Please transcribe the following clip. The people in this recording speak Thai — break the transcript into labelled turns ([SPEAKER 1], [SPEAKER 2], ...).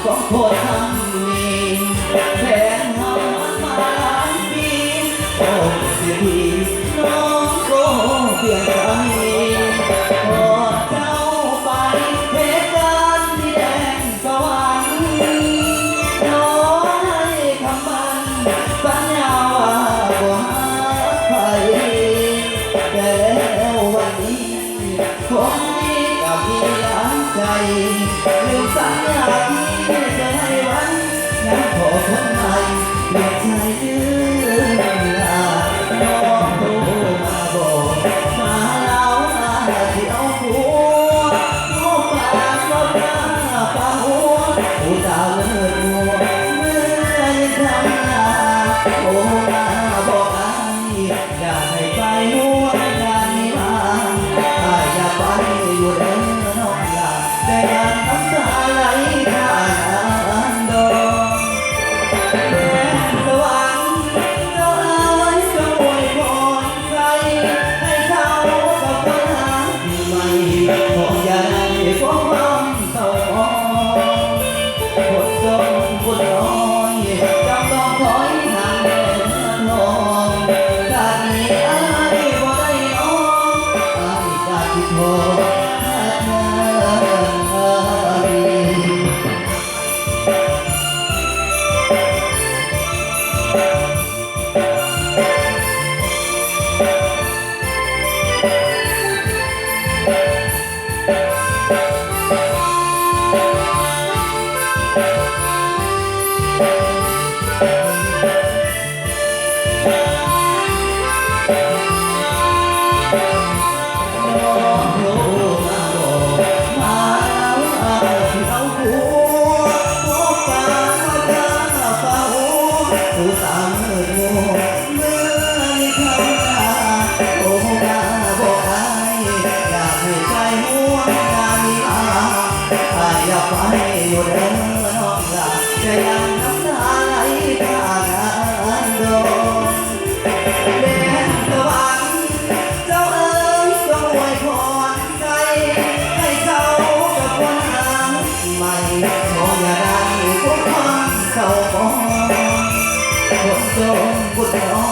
[SPEAKER 1] ของโคตรทำมีแผนหามาหลายปีโอ้สิทีน้องก็เปลี่ยนใจพอเจ้าไปเหตุการณ์ที่แดนสวรรค์น้องให้คำมันสัญญาว่าบ่หาใครแต่แล้ววันนี้คนนี้กับพี่รักใจลืมสัญญาที่จะให้วันยังขอคนใหม่เปลี่ยนใจดื้อลาน้องโทรมาบอกมาเล่าที่เอาผัวหัวปากก็กล้าปากหัวผู้สาวเลิศหัวเมื่อยังทำงานโทรมาบอกไอ้อยากให้ไปหัวงานนี้มาอยากไปอยู่เด้อน้องอยากแต่ยังน้ำตาไหลผ่านดอกแสงสว่างเราเอาไว้จะอวยพรใครให้เขากับคนหาใหม่ขออย่าได้พบความเศร้าหมองคนจนคนน้อยจำต้องคอยทางแดนทองชาตินี้อ้ายบ่ได้น้องอ้ายชาติทอง ผู้สาวเมื่อโง่เมื่อเขาตาโอ้ดาบอกไอ้อยากให้ใจหัวงานนี้อยากไปอยู่เด้อน้องลาจะยังน้ำตาไหลผ่านดงแดนสวรรค์เจ้าเอ๋ยจงอวยพรใจให้เขากับคนหาใหม่ขออย่าได้พบความเศร้าหมองคนจนบุญน้อง